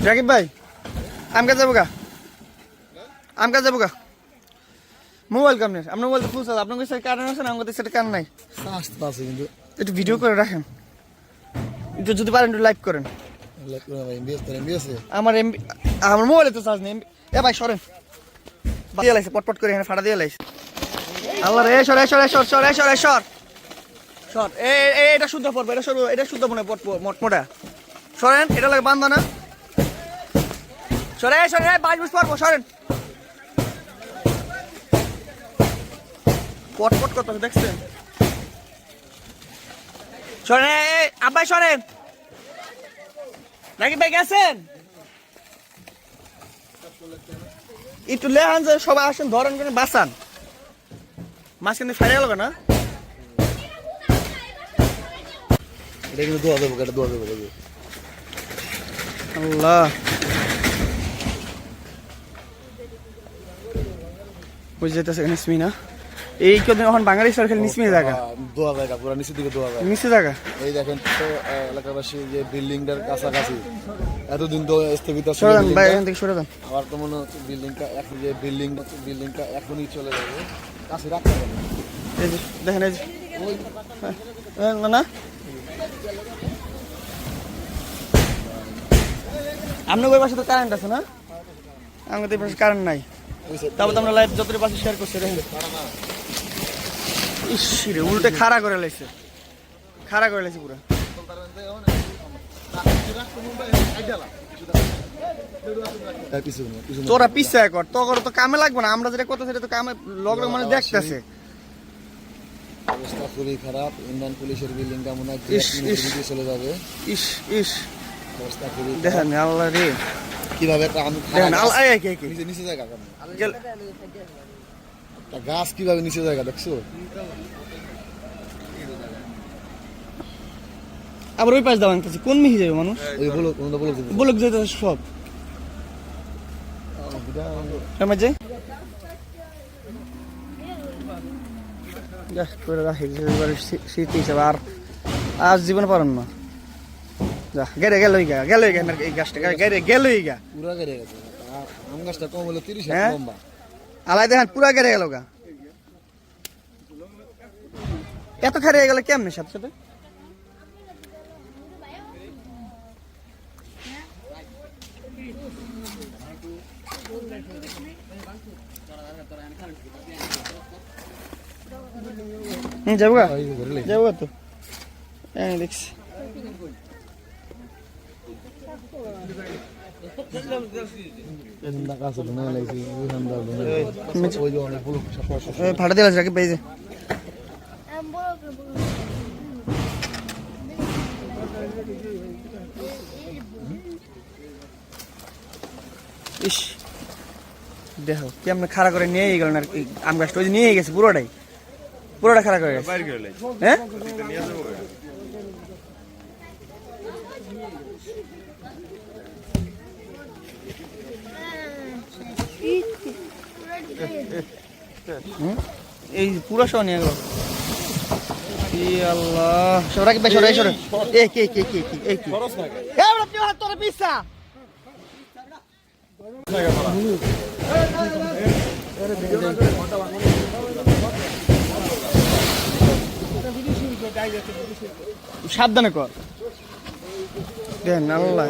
রাকিব ভাই আমকা যাবো গা মোবাইল কামনের আপনার মোবাইল তো ফুল চার্জ আপনার কাছে কারেন্ট আছে না আমাদের সেটা কারেন্ট নাই আছে কিন্তু একটু ভিডিও করে রাখেন একটু যদি পারেন একটু লাইভ করেন আমার মোবাইলে তো চার্জ নেই এ ভাই সরেন দিয়ে লাইছে পটপট করে এখানে ফাটা দিয়ে লাইছে আল্লাহ রে সর এটা শুদ্ধ পড়বে এটা শুদ্ধ মনে মোটা সরেন এটা লাগে বান্ধা না সরে 5 মিনিট পড়বো সরেন পটপট করতে দেখছেন সরেন আব্বাই সরেন নাকি ভাই গেছেন একটু লেহান যে সবাই আসেন ধরেন করে বাঁচান মাঝখানে ফেরে গেল না এটা কিন্তু দোয়া দেবো আল্লাহ বুঝে যেতেছে নিসমিনা এই কদিন এখন বাঙালি সরকার নিসমিনা জায়গা দোয়া জায়গা পুরো নিচের দিকে দোয়া জায়গা নিচে জায়গা এই দেখেন তো এলাকাবাসী যে বিল্ডিংটার কাছাকাছি এতদিন তো স্থগিত ছিল সরে যান ভাই এখান থেকে সরে যান আবার তো মনে হচ্ছে বিল্ডিংটা এখনই চলে যাবে কাছে রাখতে হবে এই যে দেখেন এই যে না আপনার ওই পাশে তো কারেন্ট আছে না আমাদের পাশে কারেন্ট নাই তারপর তো আমরা লাইভ যতটা পাশে শেয়ার করছি দেখেন ইস রে উল্টে খাড়া করে লাইছে পুরো তোরা পিছায় কর তোর তো কামে লাগবে না আমরা যেটা করতে সেটা তো কামে লগ মানে দেখতেছে অবস্থা খুবই খারাপ ইন্ডিয়ান পুলিশের বিল্ডিংটা মনে হয় চলে যাবে ইস অবস্থা খুবই দেখেন আল্লাহ রে কিভাবে নিচে জায়গা গাছ কিভাবে নিচে জায়গা দেখছো আবার ওই পাশ দাও আনতেছে কোন মিহি যাবে মানুষ বলক যেতে সব যাই করে রাখি স্মৃতি হিসাবে আর জীবনে পারেন না যা গেলই গা এই গাছটা গেলই গা পুরা গেড়ে গেছে আম গাছটা কম হলো 30 হাত লম্বা আলাই দেখেন পুরা গেড়ে গেল গা এত খারে গেল কেমনে সাথে সাথে যাবো তো দেখছি ফাটা দিলাস রাখি পেয়েছে ইস দেখো কেমন খাড়া করে নিয়ে গেল না আম গাছটা ওই নিয়ে গেছে পুরোটা খাড়া করে গেছে হ্যাঁ এই পুরো সহ নিয়ে গেল আল্লাহ সরাই সরাই সরে এ কে তোর পিসা সাবধানে কর দেন আল্লাহ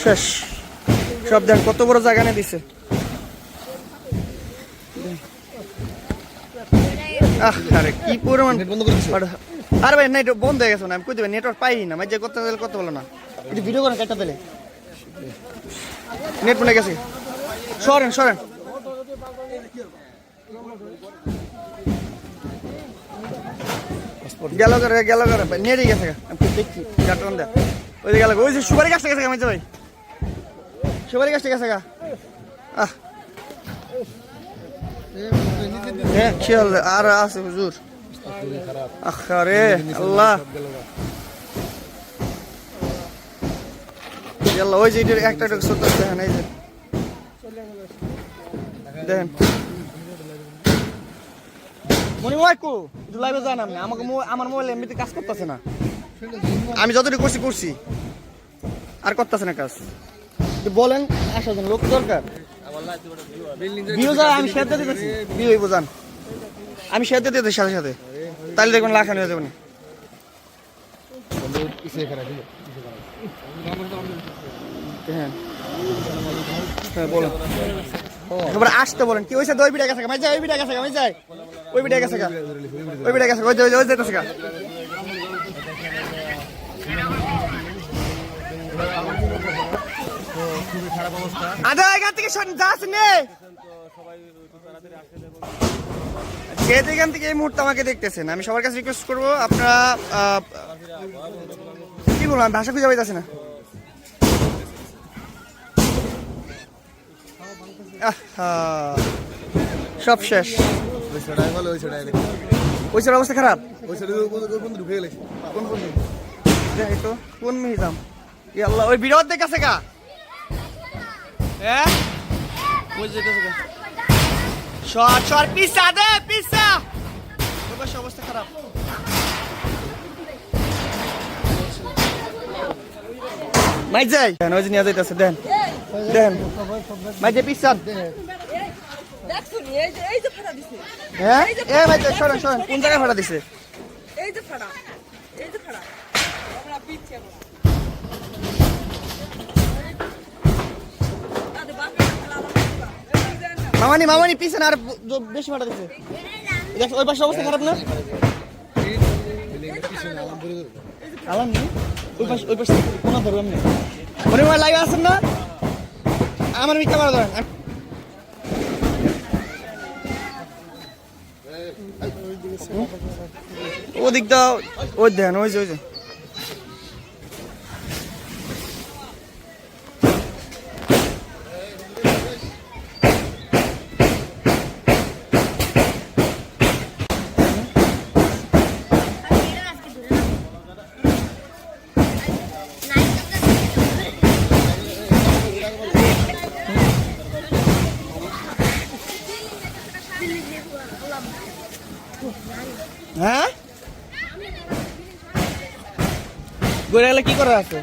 শেষ সব দেন কত বড় জায়গা নিয়ে দিছে আরে কি পরিমাণ আরে ভাই নেট বন্ধ হয়ে গেছে না আমি কই দেবেন নেটওয়ার্ক পাই না মাঝে করতে দিলে কত বলো না একটু ভিডিও করেন কেটে দিলে নেট বন্ধ গেছে সরেন গেল করে নেটই গেছে আমি দেখছি কাটন দে ওই গেল ওই যে সুপারি গাছটা গেছে আমি ভাই সুপারি গাছটা গেছে গা হ্যাঁ খেয়াল আর আছে হুজুর খুবই খারাপ। আরে আল্লাহ আল্লাহ, ওই যে এটার একটা সত্য দেখেন, এই যে দেখেন মনে হয় কো লাইভে জানাম না আমাকে, আমার মোবাইল এমনিতে কাজ করতেছে না, আমি যতটুকু করছি আর করতেছে না কাজ। বলেন আসার জন্য লোক দরকার, ভিউ যায়, আমি শেয়ার দিয়ে দিতেছি, ভিউ হইব জান, আমি শেয়ার দিয়ে দিতেছি সাথে সাথে, তাহলে দেখবেন লাখানি হয়ে যাবে না। হ্যাঁ হ্যাঁ বলেন, এবার আসতে বলেন কি হয়েছে, ওই বিটা গেছে মাই যায়, ওই বিটা গেছে মাই যায়, ওই বিটা গেছে ওই বিটা গেছে, ওই যাইতেছে গা। আদা এখান থেকে যাস নে, যেখান থেকে এই মুহূর্তে আমাকে দেখতেছেন, আমি সবার কাছে রিকোয়েস্ট করবো আপনারা কি বলবো, আমি ভাষা খুঁজে পাইতেছি না। সব শেষ, ওই ছেলের অবস্থা খারাপ, কোন মিহিজাম আল্লাহ, ওই বিরোধ দেখাছে গা, হ্যাঁ শর্ট শর্ট পিসা দে পিসা, অবস্থা খারাপ। মাই যাই ওই যে নিয়ে যাইতেছে, দেন দেন মাই যে পিসান, হ্যাঁ এ ভাই সরেন সরেন, কোন জায়গায় ভাড়া দিছে, মামানি মামানি পিছনে আর বেশি ভাড়া দিছে, দেখ ওই পাশে অবস্থা খারাপ না, আলাম নি ওই পাশে কোন ধরবেন না, মনে হয় লাইভ আছেন না, আমার মিথ্যা মারা ধরেন, ওদিক দাও, ওই দেন ওই যে ওই যে হ্যাঁ গড়ে গেলে কি করার আছে,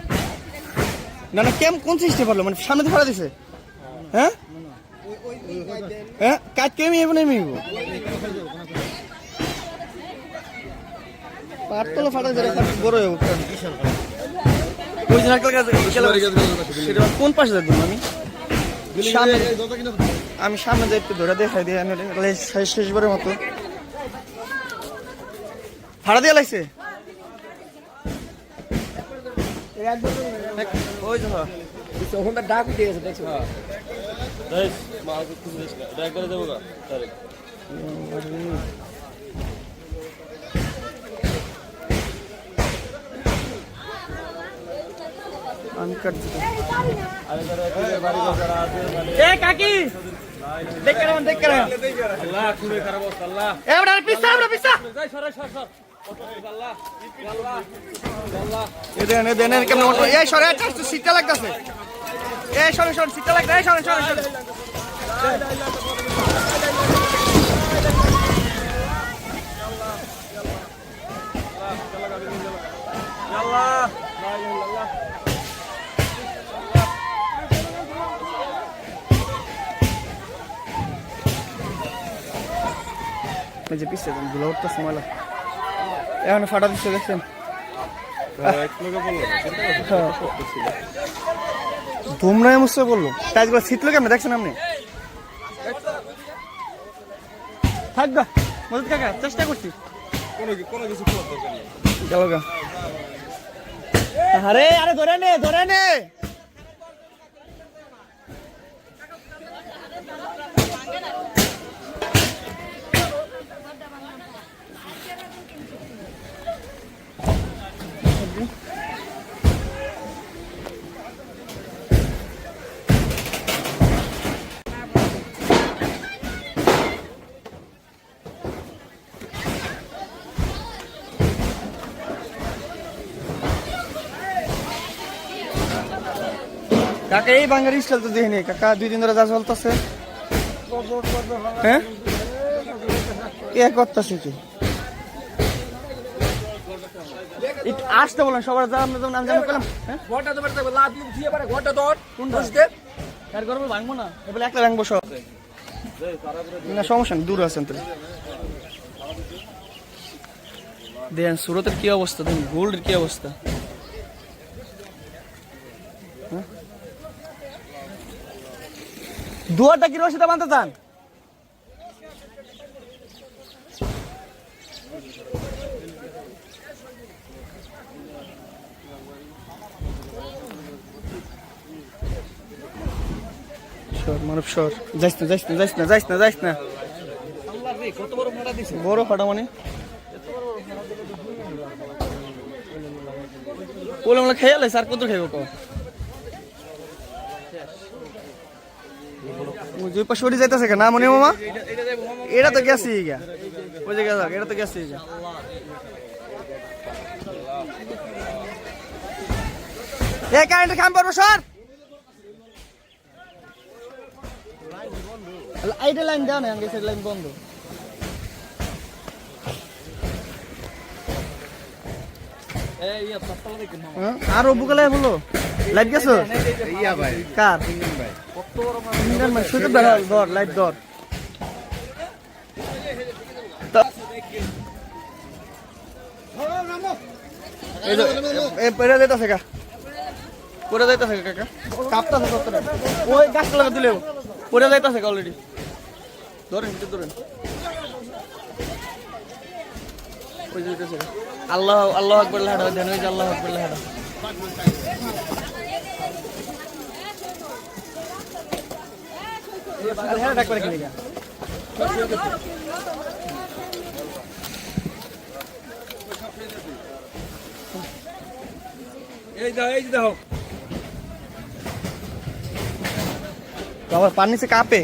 না না কেম কোন সিস্টেম পারলো, মানে সামনে তো ফাড়া দিছে, হ্যাঁ হ্যাঁ কাজ কেমি এবো নেমি পাটতলো ফাটা যায়, বড় হইব ওই জন্য সেটা কোন পাশে যাবো আমি সামনে যাই, একটু ধরে দেখাই দিই, আমি শেষবারের মতো ভাড়া দিয়ে লাগছে, ওই তো ওখানটা ডাক উঠে গেছে দেখছো, আমি কাটছি কাকি দেখ দেখ আল্লাহ, খুবই খারাপ অবস্থা, আল্লাহ এবার পিছা এবার পিছা যাই সরে সর সর আল্লাহ আল্লাহ আল্লাহ, এদেন এদেন কেমন এই সরে একটু সিটটা লাগতেছে, এই সরে সরে সিটটা লাগবে, এই সরে সরে সরে আল্লাহ আল্লাহ যে পিছিয়ে দেন ধুলা উঠতেছে ময়লা, এখন ফাটা দিচ্ছে দেখছেন, তোমরা এমসে বললো টাইজগুলো ছিটলো কেমন দেখছেন আপনি, থাকবা মজুদ কাকা চেষ্টা করছি কোনো কিছু গেল গা, আরে আরে ধরে নে ধরে নে, কাকা এই বাঙালি স্টাইল তো দেখিনি কাকা 2 দিন ধরে যা চলতেছে হ্যাঁ কে করতেছে কি আসতে বলেন সবার যা আমরা নাম জানা করলাম হ্যাঁ ঘরটা তো পারতে লাদ লুক দিয়ে পারে ঘরটা তো কোন বসতে আর করবো ভাঙবো না এবারে একলা ভাঙবো সব না সমস্যা নেই দূর আছেন তো দেখেন সুরতের কি অবস্থা দেখেন গোল্ডের কি অবস্থা দুয়ারটা কি রশিদা বানতে চান মানব সর যাইস না যাইস না যাইস না যাইস না যাইস না কত বড় ফাটা দিছে বড় ফাটা মানে ওলে আমরা খেয়ে লাইস আর কত খাইব কো ওই পাশে ওড়ি যাইতাছে কেন না মনে মামা এটা তো গেছি গা ওই যে গেছে এটা তো গেছি গা এ কারেন্ট কাম করবো সর এইটা লাইন দাও না গেছে লাইন বন্ধ আরো বুকালে বলো লাইট গেছো ইয়া ভাই কার ইঞ্জিন ভাই ইন্ডিয়ান মানে শুধু ধর লাইট ধর এই যে এ পড়ে যাইতাছে কা পড়ে যাইতাছে কাকা কাপতাছে কতটা ওই গাছটা লাগা দিলেও পড়ে যাইতাছে অলরেডি ধরেন কিছু ধরেন ওই যাইতাছে আল্লাহ আল্লাহ আকবার লাহাড়া দেন ওই যে আল্লাহ আকবার লাহাড়া আর হ্যাঁ ডাক করে কি লাগা এই দাও বাবা পানি সে কাঁপে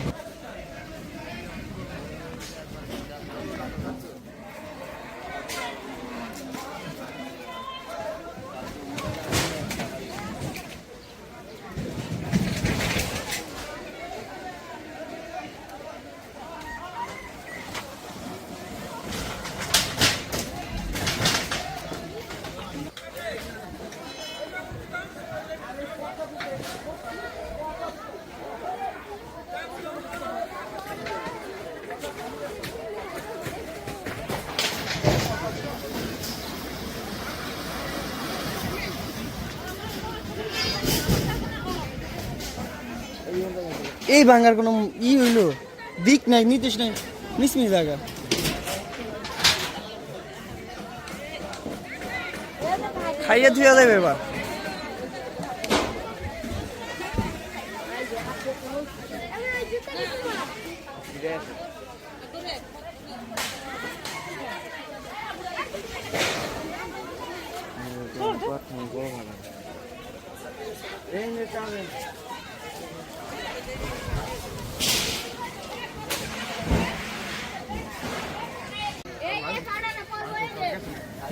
এই ভাঙার কোনো ই হইলো দিক নাই নির্দেশ নাই মিসমিস জায়গা খাইয়ে ধুয়ে যাবে এবার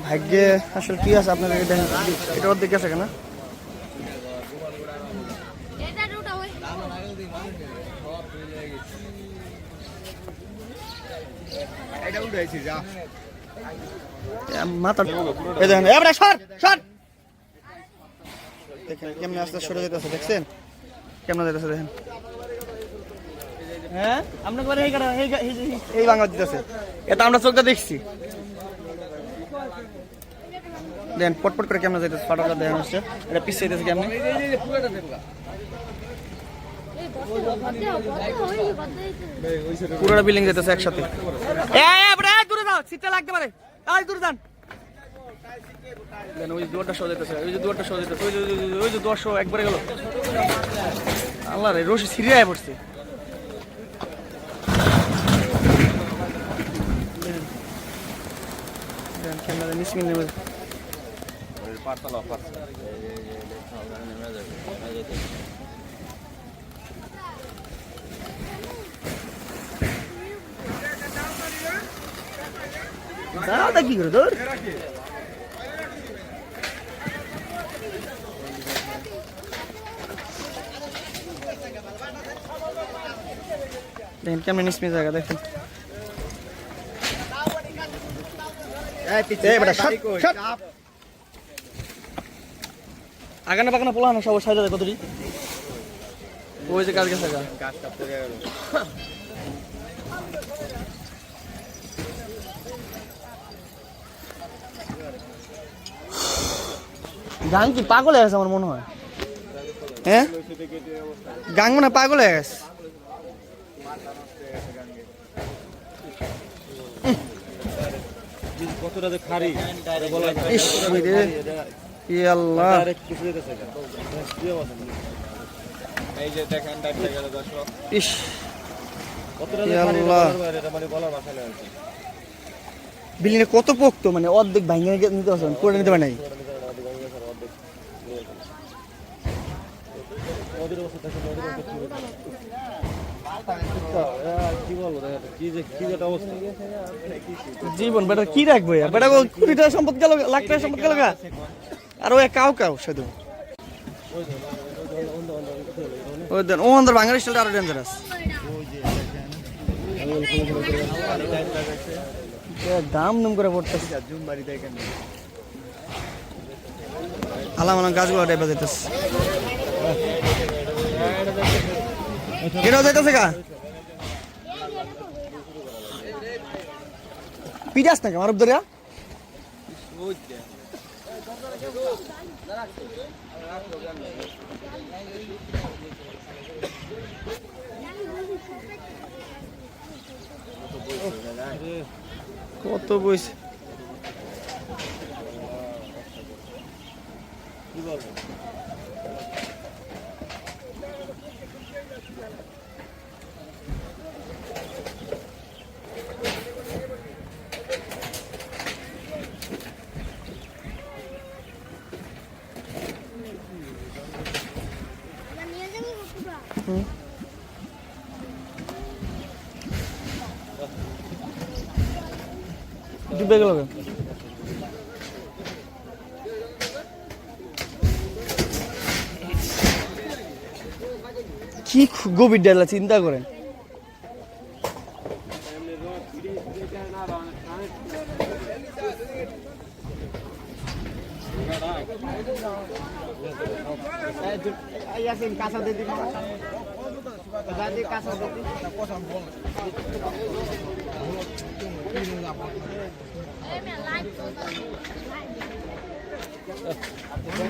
ভাগ্যে আসলে কি আছে আপনাদের দেখেন এটা অর্ধেক গেছে কেন মাথা এই দেখেন এবারে সর সর দেখেন কেমনে আস্তে সরে যেতেছে দেখছেন কেমনে যেতেছে দেখেন হ্যাঁ আমরা করে এই বাংলা দিতেছে এটা আমরা চোখটা দেখছি দেন পটপট করে কেমন যাইতেছে ফাটাটা দেখেন হচ্ছে এটা পিছিয়ে যেতেছে কেমন পুরোটা বিল্ডিং যেতেছে একসাথে দূরে যাও সিটটা লাগতে পারে তাই দূরে যান দেন ওই দুয়ারটা সরে যেতেছে ওই যে দুয়ারটা সরে যেতেছে ওই যে দুয়ার সহ একবারে গেল আল্লাহ রে রশি সিরিয়ায় পড়ছে ক্যামেরা মিসমিন নেবে পাতলা দাদা কি করে তোর দেখেন কেমন নিসমি জায়গা দেখেন। এই বেটা শট শট আগানা বাগানা পোলা না সব সাইডে দেখো তুই ওই যে কাজ গেছে গাছ কাটতে গেল গাং কি পাগল হয়ে গেছে আমার মনে হয়। হ্যাঁ গাং মনে হয় পাগল হয়ে গেছে। কতটা যে খারি ইস রে ই আল্লাহ এই যে দেখেন ডাইতে গেল দর্শক ইস কতটা ই যে খারি আল্লাহ এটা মানে বলার ভাষা নেই। বিল্ডিং কত পোক্ত মানে অর্ধেক ভাঙে নিতে পারছেন করে নিতে পারে নাই। কি বলবো কি যে অবস্থা জীবন বেটা কি রাখবো বেটা কোটি টাকা সম্পদ গেল লাখ টাকা সম্পদ গেল আর ওই কাউ কাউ শুধু ওই দেন ও আমাদের বাঙালি স্টাইলটা আরো ডেঞ্জারাস। দাম দাম করে পড়তেছে আলাম আলাম গাছগুলো টাইপা যেতেছে এটাও যাইতেছে গা পিটাস নাকি আমার ধরিয়া কত বইছে কি বলবো ডুবে গেল কি গভীর ডালা চিন্তা করেন।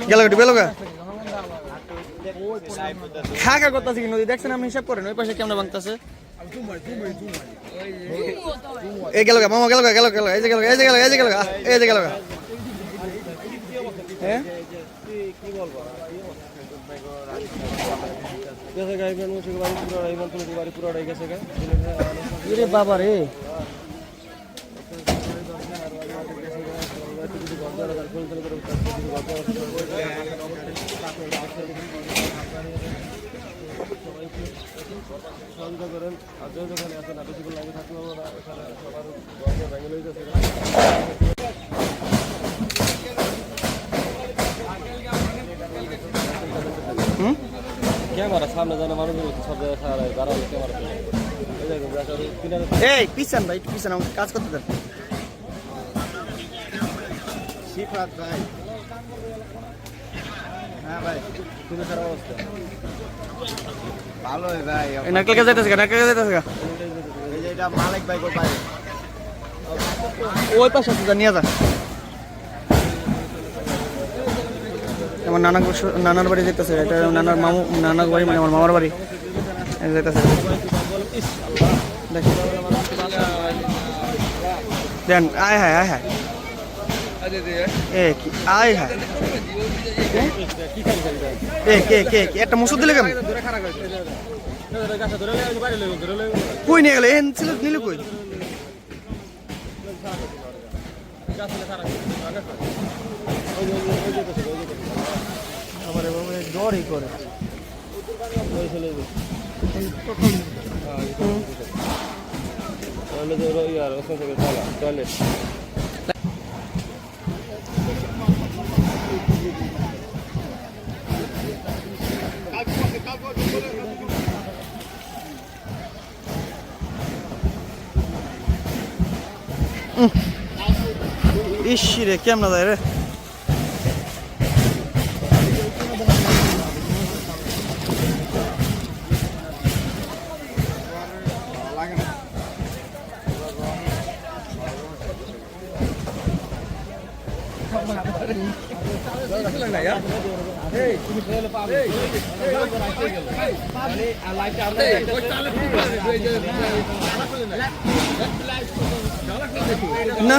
গেল ডুবে গেল খা খা করতেছে কি নদী দেখছেন আপনি হিসাব করেন ওই পাশে কেমন ভাঙতেছে। এই গেল মামা গেল গেল গেল এই যে গেল এই যে গেল এই যে গেল এই যে গেল হ্যাঁ বাবা রে সহযোগিতা করেন আর যে দোকানে আছেন আর বেশি লাগে থাকতে পারবো না এখানে সবার ভেঙে লইতেছে ক্যামেরা সামনে জানা মানুষ সব জায়গায় দাঁড়াবে ক্যামেরা এই পিছন ভাই পিছন আমাকে কাজ করতে দেন শিফরাত ভাই হ্যাঁ ভাই খুবই খারাপ অবস্থা ভালো ভাই নারকেল গাছ যাইতেছে নারকেল গাছ যাইতেছে এই যে এটা মালিক ভাই কোথায় ওই পাশে আছে নিয়ে যা আমার নানার বাড়ি যেতেছে এটা নানার মামু নানার বাড়ি মানে আমার মামার বাড়ি যেতেছে দেন আয় হায় আয় হায় এ কি আয় হায় এ কে কে একটা মুসুর দিলে কেমন কই নিয়ে গেলে এন ছিল নিলে কই আবার জ্বরই করে টয়লেট ইস রে কেমন যায় রে না